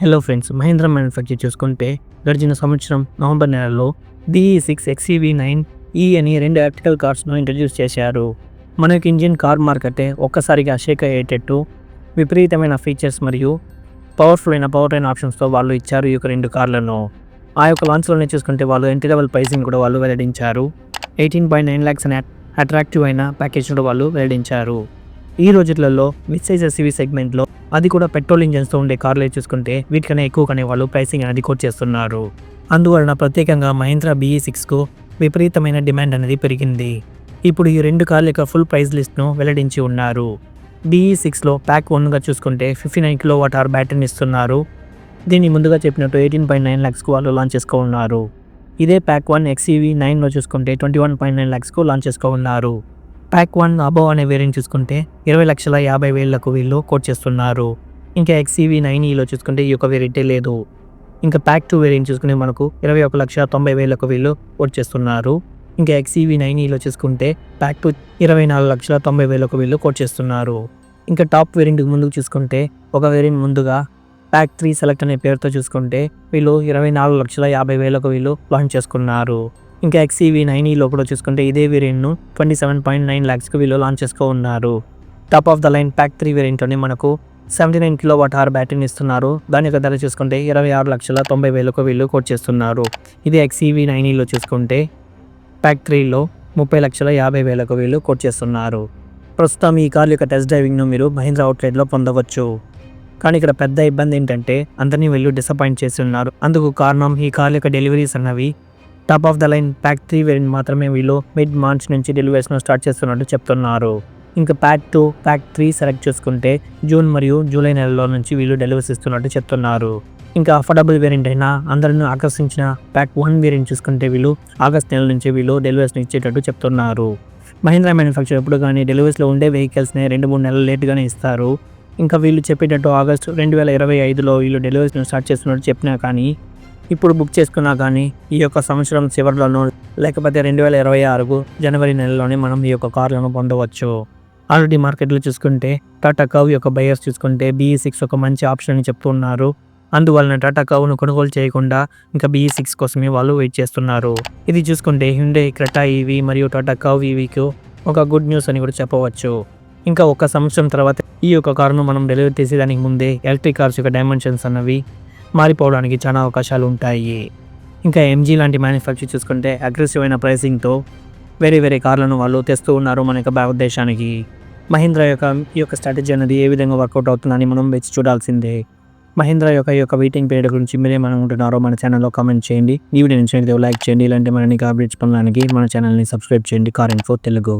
Hello friends, Mahindra manufacture చూసుకుంటే గడిచిన సంవత్సరం నవంబర్ నెలలో BE6 XEV9E అని 2 ఎలక్ట్రికల్ కార్స్ను ఇంట్రడ్యూస్ చేశారు. మనకి ఇంజిన్ కార్ మార్కెటే ఒక్కసారిగా షేక్ అయ్యేటట్టు విపరీతమైన ఫీచర్స్ మరియు పవర్ లైన్ ఆప్షన్స్తో వాళ్ళు ఇచ్చారు ఈ యొక్క 2 కార్లను. ఆ యొక్క లాంచ్లోనే చూసుకుంటే వాళ్ళు ఎంట్రీ లెవెల్ ప్రైసింగ్ కూడా వాళ్ళు వెల్లడించారు. 18.9 lakhs అనే అట్రాక్టివ్ అయిన ప్యాకేజ్ కూడా వాళ్ళు వెల్లడించారు. ఈ రోజులలో మిడ్ సైజ్ ఎస్యూవీ సెగ్మెంట్లో అది కూడా పెట్రోల్ ఇంజన్స్తో ఉండే కార్లు చూసుకుంటే వీటికన్నా ఎక్కువగానే వాళ్ళు ప్రైసింగ్ అనేది కోట్ చేస్తున్నారు. అందువలన ప్రత్యేకంగా మహీంద్రా BE6కు విపరీతమైన డిమాండ్ అనేది పెరిగింది. ఇప్పుడు ఈ 2 కార్ల యొక్క ఫుల్ ప్రైస్ లిస్ట్ను వెల్లడించి ఉన్నారు. BE6లో ప్యాక్ 1గా చూసుకుంటే 59 kWh బ్యాటరీని ఇస్తున్నారు. దీన్ని ముందుగా చెప్పినట్టు 18.9 lakhsకు వాళ్ళు లాంచ్ చేసుకోనున్నారు. ఇదే ప్యాక్ 1 XEV9లో చూసుకుంటే 21.9 lakhsకు లాంచ్ చేసుకోనున్నారు. ప్యాక్ 1 అబోవ్ అనే వేరియంట్ చూసుకుంటే 20,50,000కు వీళ్ళు కోట్ చేస్తున్నారు. ఇంకా XEV9Eలో చూసుకుంటే ఈ యొక్క వేరియంటే లేదు. ఇంకా ప్యాక్ 2 వేరియంట్ చూసుకుంటే మనకు 21,90,000కు వీళ్ళు కోట్ చేస్తున్నారు. ఇంకా XEV9Eలో చూసుకుంటే ప్యాక్ 2 24,90,000కు వీళ్ళు కోట్ చేస్తున్నారు. ఇంకా టాప్ వేరియంట్ ముందుకు చూసుకుంటే ఒక వేరియంట్ ముందుగా ప్యాక్ 3 సెలెక్ట్ అనే పేరుతో చూసుకుంటే వీళ్ళు 24,50,000కు వీళ్ళు లాంచ్ చేసుకున్నారు. ఇంకా XEV9Eలో కూడా చూసుకుంటే ఇదే వేరియంట్ను 27.9 lakhsకు వీళ్ళు లాంచ్ చేసుకోనున్నారు. Top of the line pack 3 వేరియంట్లోనే మనకు 79 kWh బ్యాటరీని ఇస్తున్నారు. దాని యొక్క ధర చూసుకుంటే 26,90,000కు వీళ్ళు కోట్ చేస్తున్నారు. ఇదే XEV9Eలో చూసుకుంటే ప్యాక్ 3లో 30,50,000కు వీళ్ళు కోట్ చేస్తున్నారు. ప్రస్తుతం ఈ కార్ యొక్క టెస్ట్ డ్రైవింగ్ను మీరు మహీంద్రా అవుట్లెట్లో పొందవచ్చు. కానీ ఇక్కడ పెద్ద ఇబ్బంది ఏంటంటే అందరినీ వీళ్ళు డిసప్పాయింట్ చేసి ఉన్నారు. అందుకు కారణం ఈ కార్ యొక్క డెలివరీస్ అన్నవి top of the line pack 3 variant మాత్రమే వీళ్ళు మిడ్ మార్చ్ నుంచి డెలివరీస్ను స్టార్ట్ చేస్తున్నట్టు చెప్తున్నారు. ఇంకా ప్యాక్ 2, ప్యాక్ 3 సెలెక్ట్ చేసుకుంటే జూన్ మరియు జూలై నెలలో నుంచి వీళ్ళు డెలివరీస్ ఇస్తున్నట్టు చెప్తున్నారు. ఇంకా అఫోర్డబుల్ వేరియంట్ అయినా అందరిని ఆకర్షించిన ప్యాక్ 1 వేరియంట్ చూసుకుంటే వీళ్ళు ఆగస్ట్ నెల నుంచి వీళ్ళు డెలివరీస్ని ఇచ్చేటట్టు చెప్తున్నారు. మహీంద్రా మ్యానుఫ్యాక్చర్ ఎప్పుడు కానీ డెలివరీస్లో ఉండే వెహికల్స్ని 2-3 నెలలు లేట్గానే ఇస్తారు. ఇంకా వీళ్ళు చెప్పేటట్టు ఆగస్టు 2025లో వీళ్ళు డెలివరీస్ను స్టార్ట్ చేస్తున్నట్టు చెప్పినా కానీ ఇప్పుడు బుక్ చేసుకున్నా కానీ ఈ యొక్క సంవత్సరం చివరిలోనూ లేకపోతే 2026 జనవరి నెలలోనే మనం ఈ యొక్క కార్లను పొందవచ్చు. ఆల్రెడీ మార్కెట్లో చూసుకుంటే టాటా కర్వ్ యొక్క బయర్స్ చూసుకుంటే BE6 ఒక మంచి ఆప్షన్ అని చెప్తున్నారు. అందువలన టాటా కర్వ్ను కొనుగోలు చేయకుండా ఇంకా BE6 కోసమే వాళ్ళు వెయిట్ చేస్తున్నారు. ఇది చూసుకుంటే హ్యుండై క్రెటా EV మరియు టాటా కర్వ్ EVకు ఒక గుడ్ న్యూస్ అని కూడా చెప్పవచ్చు. ఇంకా ఒక సంవత్సరం తర్వాత ఈ యొక్క కారును మనం డెలివరీ చేసేదానికి ముందే ఎలక్ట్రిక్ కార్స్ యొక్క డైమెన్షన్స్ అన్నవి మారిపోవడానికి చాలా అవకాశాలు ఉంటాయి. ఇంకా MG లాంటి మ్యానుఫ్యాక్చర్ చూసుకుంటే అగ్రెసివ్ అయిన ప్రైసింగ్తో వేరే కార్లను వాళ్ళు తెస్తూ ఉన్నారు మన యొక్క భారతదేశానికి. మహీంద్రా ఈ యొక్క స్ట్రాటజీ అనేది ఏ విధంగా వర్కౌట్ అవుతుందని మనం వేచి చూడాల్సిందే. మహీంద్రా యొక్క వెయిటింగ్ పీరియడ్ గురించి మీరేమనుకుంటున్నారో మన ఛానల్లో కామెంట్ చేయండి. ఈ వీడియో నుంచి లైక్ చేయండి. ఇలాంటి మరిన్ని అప్డేట్స్ పొందడానికి మన ఛానల్ని సబ్స్క్రైబ్ చేయండి. Car info Telugu.